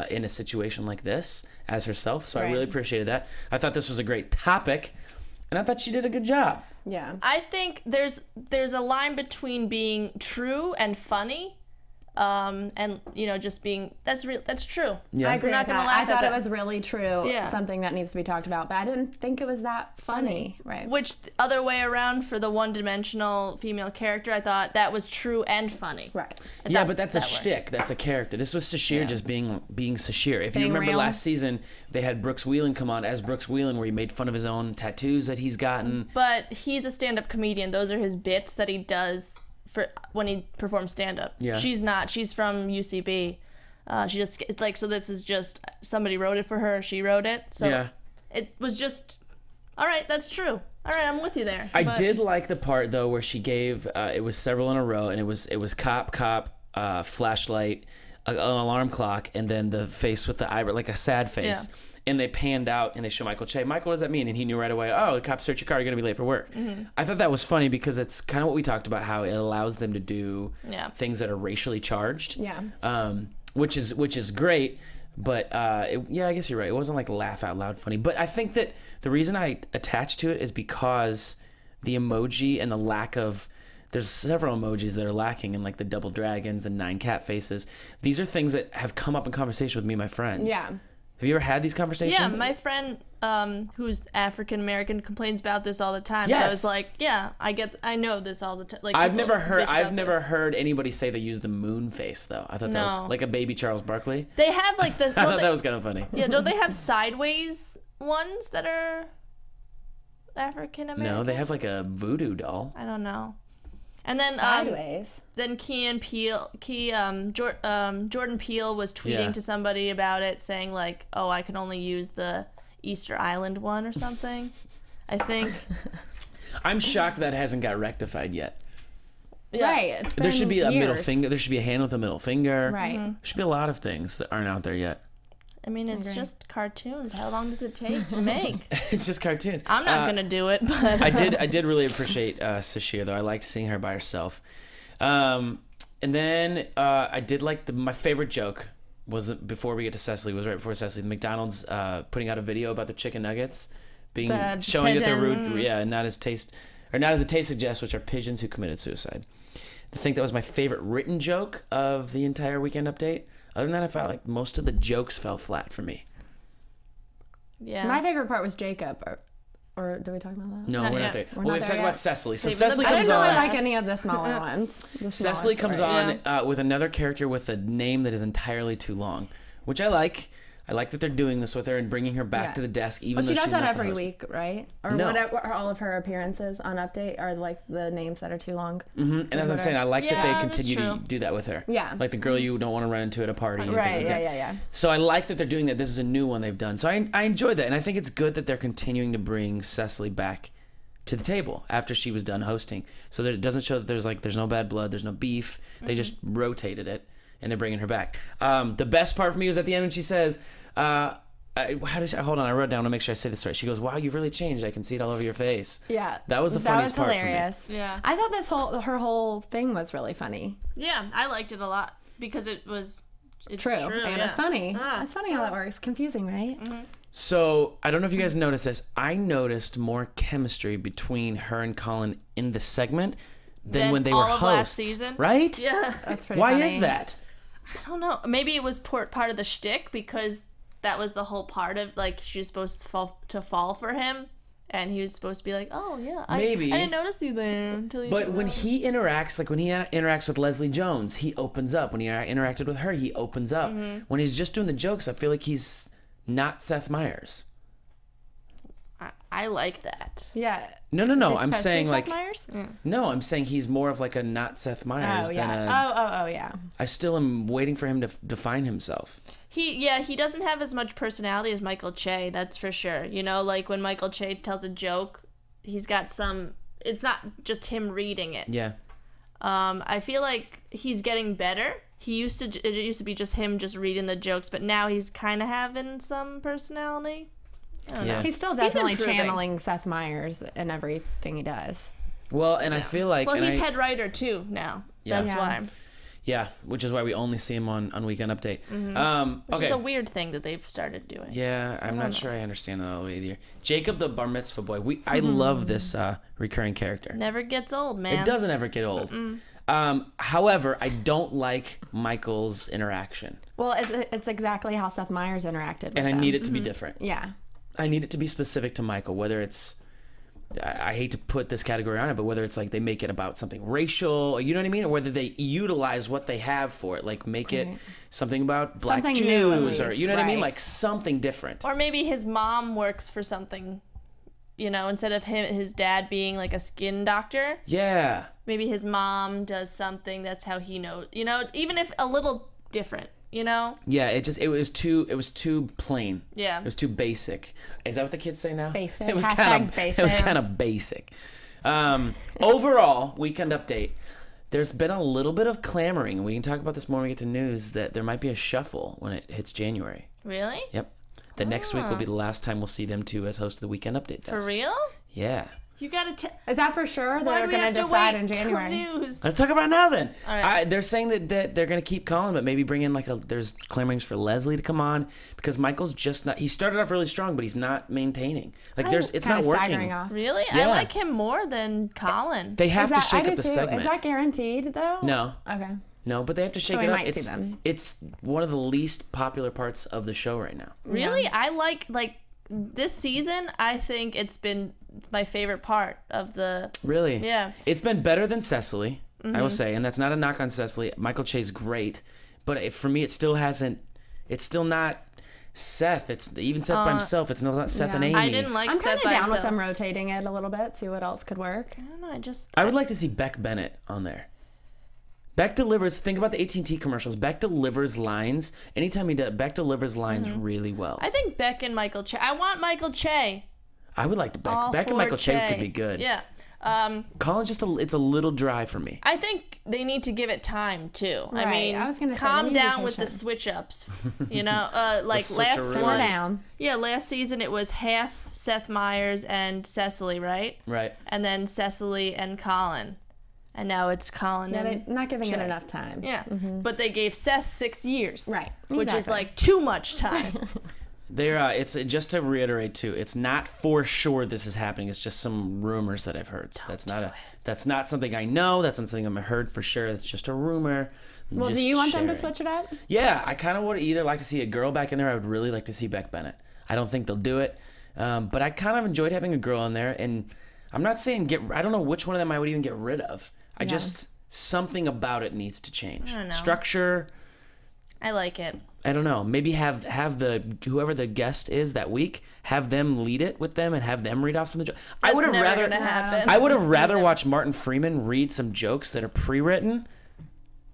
in a situation like this as herself, so I really appreciated that. I thought this was a great topic, and I thought she did a good job. Yeah. I think there's a line between being true and funny. and just being that's true. Yeah. I agree I'm not with gonna that. laugh I at thought that. it was really true. Yeah. Something that needs to be talked about, but I didn't think it was that funny. Right. Which the other way around for the one-dimensional female character, I thought that was true and funny. Right. Yeah, but that's a shtick. That's a character. This was Sashir just being Sashir. If you Being remember real. last season, they had Brooks Wheelan come on as Brooks Wheelan, where he made fun of his own tattoos that he's gotten. But he's a stand-up comedian. Those are his bits that he does for when he performs stand-up. Yeah. She's not. She's from UCB. She just so this is just somebody wrote it for her. She wrote it. So Yeah. it was just all right. That's true. All right, I'm with you there. I But- did like the part though where she gave it was several in a row, and it was cop, flashlight, an alarm clock, and then the face with the eyebrow, like a sad face. Yeah. And they panned out and they show Michael Che. Michael, what does that mean? And he knew right away, oh, the cops search your car, you're going to be late for work. I thought that was funny because it's kind of what we talked about, how it allows them to do things that are racially charged. Yeah. Which is great. But yeah, I guess you're right. It wasn't like laugh out loud funny. But I think that the reason I attached to it is because the emoji and the lack of... There's several emojis that are lacking in like the double dragons and 9 cat faces. These are things that have come up in conversation with me and my friends. Yeah. Have you ever had these conversations? Yeah, my friend who's African American complains about this all the time. Yes. So I was like, yeah, I know this all the time. Like I've people never bitch about this. heard anybody say they use the moon face though. I thought that No. was like a baby Charles Barkley. They have like the. I thought that was kind of funny. Yeah, don't they have sideways ones that are African American? No, they have like a voodoo doll. I don't know. And then Sideways. then Jordan Peele was tweeting Yeah. to somebody about it, saying like, "Oh, I can only use the Easter Island one or something." I think. I'm shocked that hasn't got rectified yet. Yeah. Right. It's There should been be a middle years. finger. There should be a hand with a middle finger. Right. Mm-hmm. There should be a lot of things that aren't out there yet. I mean, it's agree. just cartoons. How long does it take to make? It's just cartoons. I'm not gonna do it, but I did really appreciate Sashir though. I liked seeing her by herself. And then I did like my favorite joke was before we get to Cecily, was right before Cecily. McDonald's putting out a video about their chicken nuggets showing that they're pigeons. rude, and not as the taste suggests, which are pigeons who committed suicide. I think that was my favorite written joke of the entire Weekend Update. Other than that, I felt like most of the jokes fell flat for me. yeah. My favorite part was Jacob. Or did we talk about that? No, Not we're yet. not there. We're Well, we not have to there talk yet. about Cecily. So Saving Cecily the I comes didn't really on. like any of the smaller ones. The Cecily smaller comes stories. on with another character with a name that is entirely too long, which I like. I like that they're doing this with her and bringing her back Yeah. to the desk, even Well, she though does she's that not the every host. week, right? Or No. whatever. All of her appearances on Update are like the names that are too long. And that's what I'm saying. I like that Yeah, they that's continue to true. do that with her. Yeah. Like the girl you don't want to run into at a party. And Right, things like yeah, that. yeah. So I like that they're doing that. This is a new one they've done. So I enjoyed that. And I think it's good that they're continuing to bring Cecily back to the table after she was done hosting. So that it doesn't show that there's no bad blood, there's no beef. They just rotated it and they're bringing her back. The best part for me was at the end when she says, hold on, I wrote down to make sure I say this right. She goes, "Wow, you've really changed. I can see it all over your face." Yeah. That was the funniest part for me. hilarious. Yeah. I thought her whole thing was really funny. Yeah, I liked it a lot because it's True. And yeah. it's funny. Ah. It's funny how that works. Confusing, right? So I don't know if you guys noticed this. I noticed more chemistry between her and Colin in the segment than Than when they all were of hosts. last season? Right? Yeah. That's pretty Why funny. is that? I don't know. Maybe it was part of the shtick because that was the whole part of like she was supposed to fall for him, and he was supposed to be like, "Oh yeah, Maybe. I didn't notice you there until you." But told when me." he interacts, like when he interacts with Leslie Jones, he opens up. When he interacted with her, he opens up. When he's just doing the jokes, I feel like he's not Seth Meyers. I like that. Yeah. No. Is he I'm supposed to be saying Seth like Meyers? no. I'm saying he's more of like a not Seth Meyers Oh than yeah. a. Oh yeah. I still am waiting for him to define himself. He doesn't have as much personality as Michael Che, that's for sure. You know, like when Michael Che tells a joke, he's got some. It's not just him reading it. Yeah. I feel like he's getting better. It used to be just him just reading the jokes, but now he's kind of having some personality. I don't know. Yeah. He's still definitely improving. channeling Seth Meyers in everything he does. Well, and I feel like. Well, and he's I- head writer too now. Yeah. That's Yeah. why. Yeah, which is why we only see him on Weekend Update. Which Okay. is a weird thing that they've started doing. Yeah, I'm not sure I understand it all the way either. Jacob the Bar Mitzvah boy. I love this recurring character. Never gets old, man. It doesn't ever get old. However, I don't like Michael's interaction. Well, it's exactly how Seth Meyers interacted with And I them. need it to be different. Yeah. I need it to be specific to Michael, whether it's, I hate to put this category on it, but whether it's like they make it about something racial, you know what I mean? Or whether they utilize what they have for it, like make it something about black Something new, at Jews, or you know what I mean? least, Like something different. Or maybe his mom works for something, you know, instead of his dad being like a skin doctor. Yeah. Maybe his mom does something. That's how he knows, you know, even if a little different, you know? Yeah, it was too plain. Yeah. It was too basic. Is that what the kids say now? Basic. It was Hashtag kind of basic. It was kind of basic. Overall, weekend update. There's been a little bit of clamoring, and we can talk about this more when we get to news, that there might be a shuffle when it hits January. Really? Yep. That next week will be the last time we'll see them two as hosts of the Weekend Update For Desk. real? Yeah. You gotta tell. Is that for sure? Why They're do we going have to to decide wait in January. till news? Let's talk about it now then. All right. They're saying that they're going to keep calling, but maybe bring in there's clamorings for Leslie to come on, because Michael's just not, he started off really strong, but he's not maintaining. Like it's Kinda not working. staggering off. Really? Yeah. I like him more than Colin. They have to I shake do up the too. segment. Is that guaranteed though? No. Okay. No, but they have to shake we it up. might see them. It's one of the least popular parts of the show right now. Really? I like this season. I think it's been my favorite part of the. Really? Yeah. It's been better than Cecily, I will say, and that's not a knock on Cecily. Michael Che's great, but for me, it still hasn't. It's still not Seth. It's even Seth by himself. It's not Seth yeah. and Amy. I didn't like I'm Seth kind of by down with himself. them rotating it a little bit, see what else could work. I don't know. I would like to see Beck Bennett on there. Beck delivers. Think about the AT&T commercials. Beck delivers lines. Anytime he does, Beck delivers lines really well. I think Beck and Michael Che. I want Michael Che. I would like to Beck. All Beck and for Michael Che could be good. Yeah. Colin's it's a little dry for me. I think they need to give it time too. I Right, mean, I was gonna say, calm they need to be down with the patient. switch ups. You know, like The last switcheroo. Slow one. down. Yeah, last season it was half Seth Meyers and Cecily, right? Right. And then Cecily and Colin. And now it's Colin Yeah, and they're not giving it Che. enough time. Yeah, but they gave Seth 6 years. Right, Which is exactly. like too much time. They're it's just to reiterate too. It's not for sure this is happening. It's just some rumors that I've heard. So that's not something I know. That's not something I've heard for sure. It's just a rumor. I'm Well, do just you want them to sharing. switch it up? Yeah, I kind of would either like to see a girl back in there. I would really like to see Beck Bennett. I don't think they'll do it, but I kind of enjoyed having a girl in there. And I'm not saying I don't know which one of them I would even get rid of. I just something about it needs to change. I don't know. Structure. I like it. I don't know. Maybe have the whoever the guest is that week, have them lead it with them and have them read off some of the jokes. I would have never rather gonna happen. I would have rather watched Martin Freeman read some jokes that are pre-written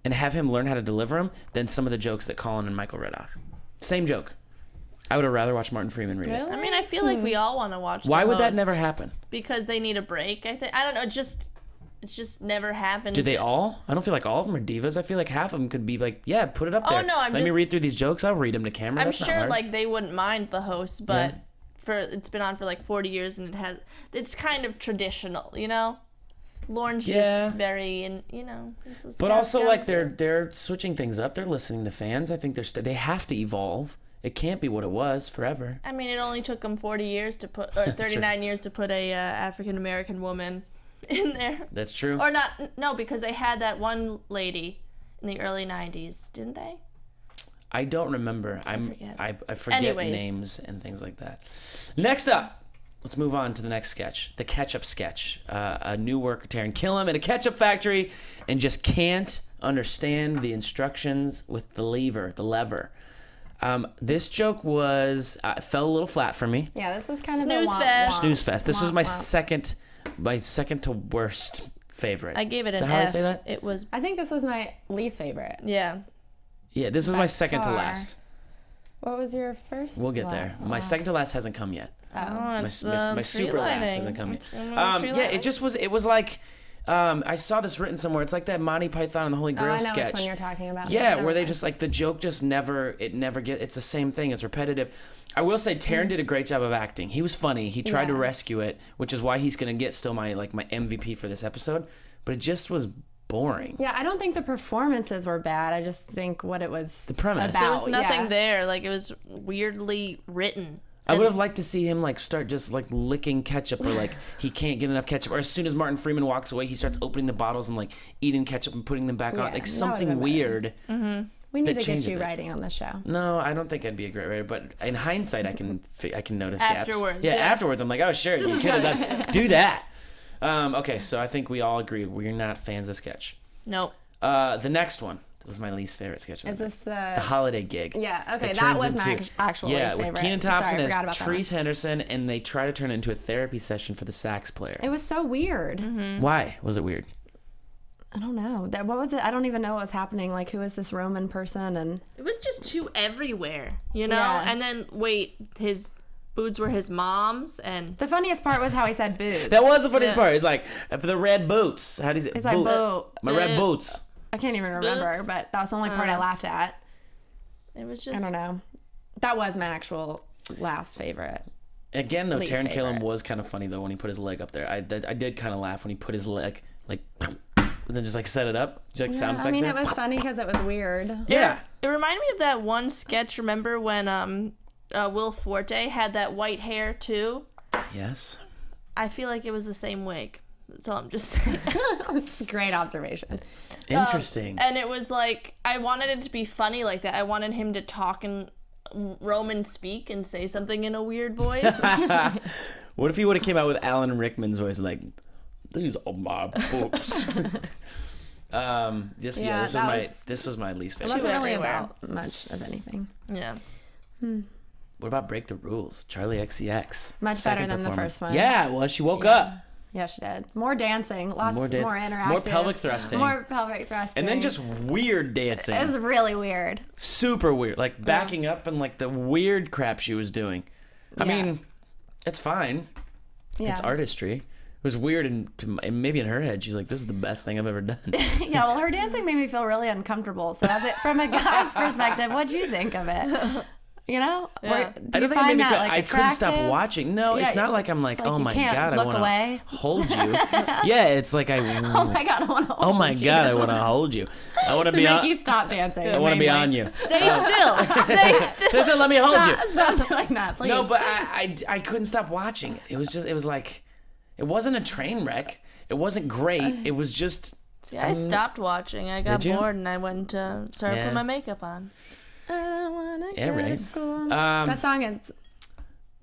and have him learn how to deliver them than some of the jokes that Colin and Michael read off. Same joke. I would have rather watched Martin Freeman read it. I mean, I feel like we all want to watch. Why the would that host never happen? Because they need a break. I don't know. It's just never happened. Do they all? I don't feel like all of them are divas. I feel like half of them could be like, yeah, put it up there. Oh, no, Let me just- read through these jokes. I'll read them to camera. I'm That's not sure hard. like they wouldn't mind the host, but it's been on for like 40 years and it's kind of traditional, you know. Lauren's Yeah. just very you know. But also, like they're switching things up. They're listening to fans. I think they have to evolve. It can't be what it was forever. I mean, it only took them 40 years to put, or 39 years to put a African American woman in there. That's true. Or not? No, because they had that one lady in the early 90s, didn't they? I don't remember. I forget Anyways. names and things like that. Next up, let's move on to the next sketch, the ketchup sketch. A new worker, Taryn Killam, in a ketchup factory and just can't understand the instructions with the lever. This joke fell a little flat for me. Yeah, this was kind of Snooze a womp fest. womp. Snooze fest. This was Womp my womp. second to worst favorite. I gave it Is an that how F. I say that? It was, I think this was my least favorite. yeah. Yeah, this was By my second to far. last. What was your first? We'll get there. My second to last hasn't come yet. Oh, it's my the super tree last lighting. hasn't come yet. It's from the tree Yeah, lighting. it was like I saw this written somewhere. It's like that Monty Python and the Holy Oh, Grail I know sketch. which one you're talking about. Yeah, Never where they mind. just like the joke just never get. It's the same thing. It's repetitive. I will say Taryn did a great job of acting. He was funny. He tried to Yeah. rescue it, which is why he's gonna get still my MVP for this episode. But it just was boring. Yeah, I don't think the performances were bad. I just think what it was The premise. about. There was nothing yeah. there. Like, it was weirdly written. I would have liked to see him like start just like licking ketchup, or like he can't get enough ketchup, or as soon as Martin Freeman walks away, he starts opening the bottles and like eating ketchup and putting them back on, like that would've something been weird. We need to get changes you it. writing on the show. No, I don't think I'd be a great writer, but in hindsight, I can notice Afterwards, gaps. Yeah, yeah. afterwards, I'm like, oh sure, you could have do that. Okay, so I think we all agree we're not fans of the sketch. Nope. The next one was my least favorite sketch. Is this the holiday gig? Yeah, okay, that turns was my into- actual yeah, least with favorite. Kenan Sorry, I Thompson forgot as about that Therese Henderson, and they try to turn it into a therapy session for the sax player. It was so weird. Why was it weird? I don't know. What was it? I don't even know what was happening. Like, who is this Roman person? And It was just too everywhere, you know? Yeah. And then, wait, his boobs were his mom's, and the funniest part was how he said boobs. That was the funniest Yeah. part. It's like for the red boots. How do you say? It's like boots. boot. My red boots. I can't even remember, Boots. but that was the only part I laughed at. it was just... I don't know. That was my actual last favorite. Again, though, Least Taron Killam favorite. was kind of funny though when he put his leg up there. I did kind of laugh when he put his leg like, and then just like set it up. Did you like sound effects? I mean, there? it was funny because it was weird. Yeah. It reminded me of that one sketch, remember when Will Forte had that white hair too? Yes. I feel like it was the same wig. That's all I'm just saying. It's a great observation. Interesting. And it was like, I wanted it to be funny like that. I wanted him to talk in Roman speak and say something in a weird voice. What if he would have came out with Alan Rickman's voice, like, "These are my boobs." This was my least It favorite. wasn't really everywhere. about much of anything. Yeah. What about Break the Rules? Charli XCX. Much Second better than the performance. first one. Yeah, well, she woke up. Yeah, she did. More dancing. Lots More more, dance- interactive. more pelvic thrusting. More pelvic thrusting. And then just weird dancing. It was really weird. Super weird. Like backing up and like the weird crap she was doing. I Yeah. mean, it's fine. Yeah. It's artistry. It was weird, and maybe in her head, she's like, "This is the best thing I've ever done." Yeah, well, her dancing made me feel really uncomfortable. So, from a guy's perspective, what'd you think of it? You know? Yeah. Or, I do you don't think it made find me that, feel. like, I couldn't stop attractive? watching. No, Yeah, it's not like I'm like, it's like "Oh you my can't god, I look want to away. hold you." Yeah, it's like I. Oh my god, I want to hold Oh my you. god, I want to hold you. I want to To be make on. you stop dancing. I want to be mainly. on you. Stay still. Stay still. Just let me hold you. Stop doing that, please. No, but I couldn't stop watching it. It was like, it wasn't a train wreck. It wasn't great. It was just. See, I stopped watching. I got Did you? bored and I went to start Yeah. putting my makeup on. I wanna Yeah, go to right. school. Um, That song is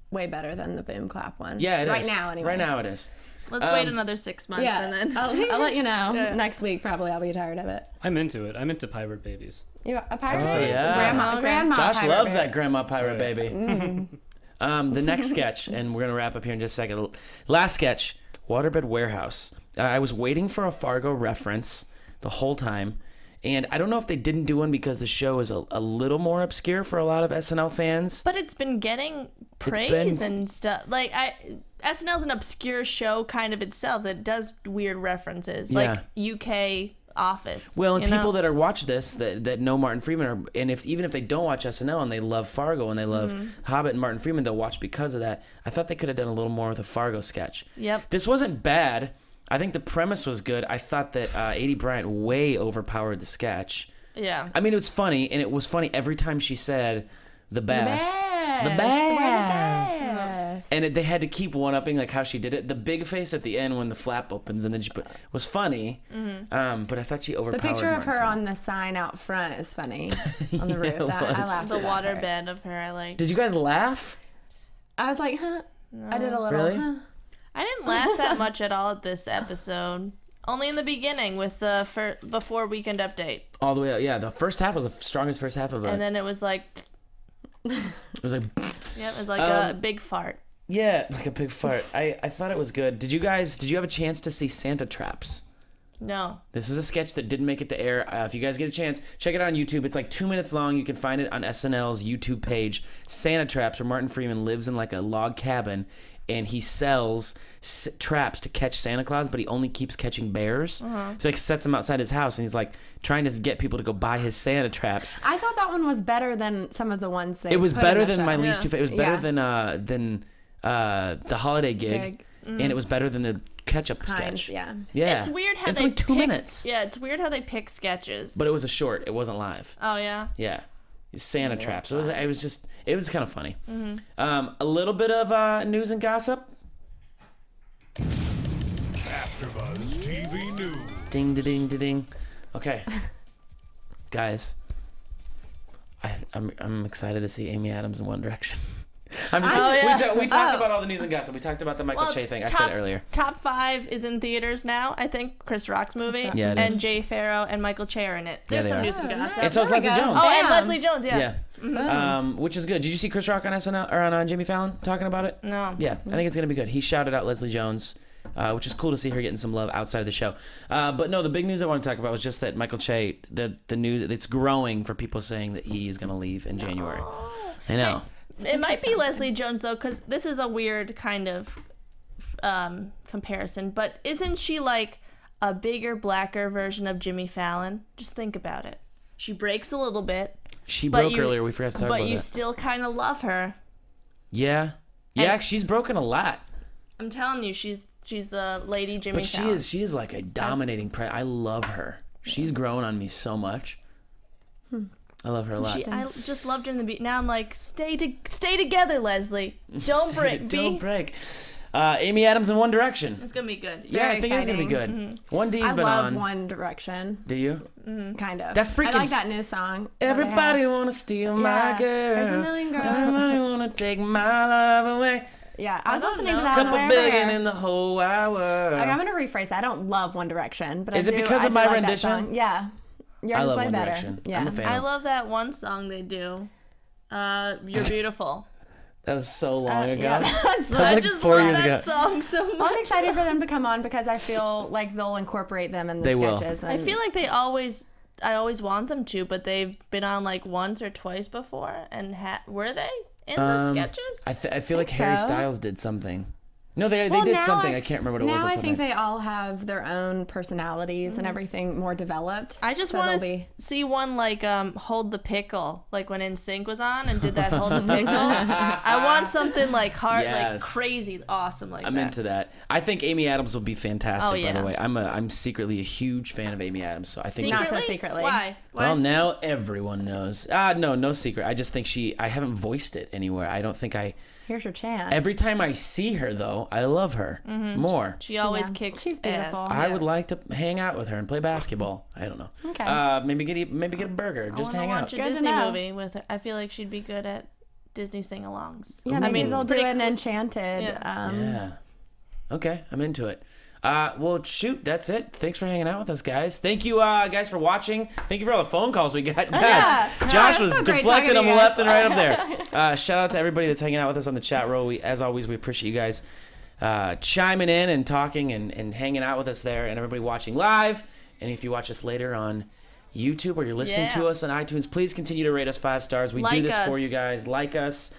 way better than the boom clap one. Yeah, it is. Right now, anyway. Right now it is. Let's wait another 6 months Yeah, and then. I'll let you know. Yeah. Next week, probably I'll be tired of it. I'm into it. I'm into Pirate Babies. You a pirate? Oh, baby? yeah. Grandma Josh pirate loves baby. that grandma pirate Oh, yeah. baby. The next sketch, and we're gonna wrap up here in just a second. Last sketch, Waterbed Warehouse. I was waiting for a Fargo reference the whole time, and I don't know if they didn't do one because the show is a little more obscure for a lot of SNL fans. But it's been getting praise been- and stuff. Like SNL's an obscure show kind of itself. It does weird references, like UK Office. Well, and you know? people that are watch this that know Martin Freeman are, and even if they don't watch SNL and they love Fargo and they love Hobbit and Martin Freeman, they'll watch because of that. I thought they could have done a little more with a Fargo sketch. Yep. This wasn't bad. I think the premise was good. I thought that A.D. Bryant way overpowered the sketch. Yeah. I mean, it was funny, and it was funny every time she said the best. The We're best. the best. And they had to keep one-upping like how she did it. The big face at the end when the flap opens and then she put was funny. But I thought she The overpowered picture of Martin her Freeman. on the sign out front is funny on the roof. it I was. laughed The at that part. waterbed of her, I like. Did you guys laugh? I was like, huh. I did a little, Really? huh. I didn't laugh that much at all at this episode. Only in the beginning with the before Weekend Update. All the way up. Yeah, the first half was the strongest first half of it. And then it was like, It was like, yeah, it was like a big fart. yeah, like a big fart. I thought it was good. Did you have a chance to see Santa Traps? No. This is a sketch that didn't make it to air. If you guys get a chance, check it out on YouTube. It's like 2 minutes long. You can find it on SNL's YouTube page. Santa Traps, where Martin Freeman lives in like a log cabin, and he sells traps to catch Santa Claus, but he only keeps catching bears. So he like sets them outside his house, and he's like trying to get people to go buy his Santa traps. I thought that one was better than some of the ones they It was put better in the than my show. least two favorites. It was better Yeah. than the holiday gig, and it was better than the ketchup Heinz, sketch. yeah. Yeah, It's weird how it's they like 2 pick- minutes. Yeah, it's weird how they pick sketches. But it was a short. It wasn't live. Oh yeah. Yeah. Santa traps. It was kind of funny. A little bit of news and gossip. AfterBuzz TV News. Ding, da, ding, da, ding. Okay, guys, I'm excited to see Amy Adams in One Direction. I'm just kidding. We talked about all the news and gossip. We talked about the Michael Che thing. I said it earlier. Top 5 is in theaters now. I think Chris Rock's movie. Yeah, it is. And Jay Pharoah and Michael Che are in it. There's some news and gossip. And so is Leslie Jones. Oh, and Leslie Jones, yeah. Which is good. Did you see Chris Rock on SNL or on Jimmy Fallon talking about it? No. Yeah, I think it's gonna be good. He shouted out Leslie Jones, which is cool to see her getting some love outside of the show. But no, the big news I want to talk about was just that Michael Che, the news, it's growing for people saying that he is gonna leave in January. I know. It might be Leslie Jones though, because this is a weird kind of comparison. But isn't she like a bigger, blacker version of Jimmy Fallon? Just think about it. She breaks a little bit. She broke earlier. We forgot to talk about that. But you still kind of love her. Yeah. Yeah, she's broken a lot. I'm telling you, she's a lady Jimmy Fallon. But she is like a dominating I love her. She's grown on me so much. I love her a lot. I just loved her in the beat. Now I'm like, stay together, Leslie. Don't break. Don't break. Amy Adams in One Direction. It's gonna be good. Yeah, I think it's gonna be good. 1D's been on. I love One Direction. Do you? Kind of. That freaking. I like that new song. Everybody wanna steal my girl. There's a million girls. Everybody wanna take my love away. Yeah, I was listening to that. Couple billion in the whole wide world. Okay, I'm gonna rephrase that. I don't love One Direction, but is it because of my rendition? That song. Yeah. Yours I love is way One better. Direction. Yeah. I'm a fan. I love that one song they do. You're Beautiful. That was so long ago. Yeah, I just love that song so much. I'm excited for them to come on because I feel like they'll incorporate them in the sketches. I feel like I always want them to, but they've been on like once or twice before. And were they in the sketches? I feel like Harry Styles did something. No, they did something. I can't remember what it was. Now I think they all have their own personalities and everything more developed. I just want to see one like Hold the Pickle, like when NSYNC was on and did that Hold the Pickle. I want something like hard, like crazy, awesome like that. I'm into that. I think Amy Adams will be fantastic. By the way, I'm secretly a huge fan of Amy Adams, so I think not so secretly. Why? Well, now everyone knows. No secret. I just think I haven't voiced it anywhere. I don't think I. Here's your chance. Every time I see her, though, I love her more. She always kicks. She's beautiful. Ass. I would like to hang out with her and play basketball. I don't know. Okay. Maybe get a burger. Just hang out. Watch a Disney movie with her. I feel like she'd be good at Disney sing-alongs. Yeah, I mean, they'll do an Enchanted. Yeah. Okay, I'm into it. Well, shoot, that's it. Thanks for hanging out with us, guys. Thank you, guys, for watching. Thank you for all the phone calls we got. Josh was deflecting them left and right up there. Shout out to everybody that's hanging out with us on the chat row. As always, we appreciate you guys chiming in and talking and hanging out with us there, and everybody watching live. And if you watch us later on YouTube or you're listening to us on iTunes, please continue to rate us 5 stars. We do this for you guys. Like us.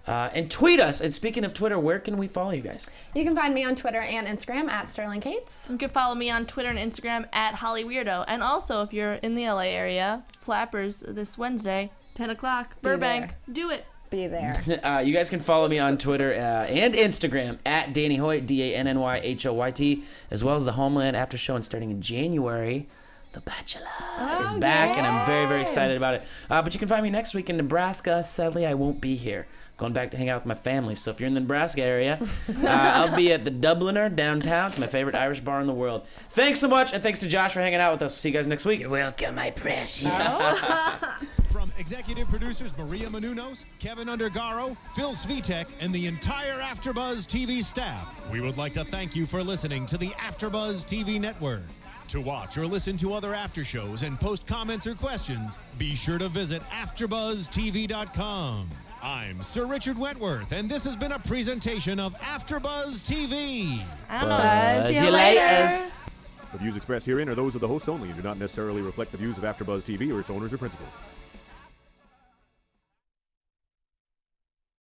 And tweet us. And speaking of Twitter, where can we follow you guys? You can find me on Twitter and Instagram at Sterling Cates. You can follow me on Twitter and Instagram at Holly Weirdo. And also, if you're in the LA area, Flappers this Wednesday, 10 o'clock, Burbank. Do it. Be there. You guys can follow me on Twitter and Instagram at Danny Hoyt, DANNYHOYT, as well as the Homeland After Show. And starting in January, The Bachelor is back, and I'm very, very excited about it. But you can find me next week in Nebraska. Sadly, I won't be here. Going back to hang out with my family. So if you're in the Nebraska area, I'll be at the Dubliner downtown. It's my favorite Irish bar in the world. Thanks so much, and thanks to Josh for hanging out with us. See you guys next week. You're welcome, my precious. From executive producers Maria Menounos, Kevin Undergaro, Phil Svitek, and the entire AfterBuzz TV staff, we would like to thank you for listening to the AfterBuzz TV network. To watch or listen to other after shows and post comments or questions, be sure to visit AfterBuzzTV.com. I'm Sir Richard Wentworth, and this has been a presentation of AfterBuzz TV. I don't know. See you later. The views expressed herein are those of the hosts only and do not necessarily reflect the views of AfterBuzz TV or its owners or principals.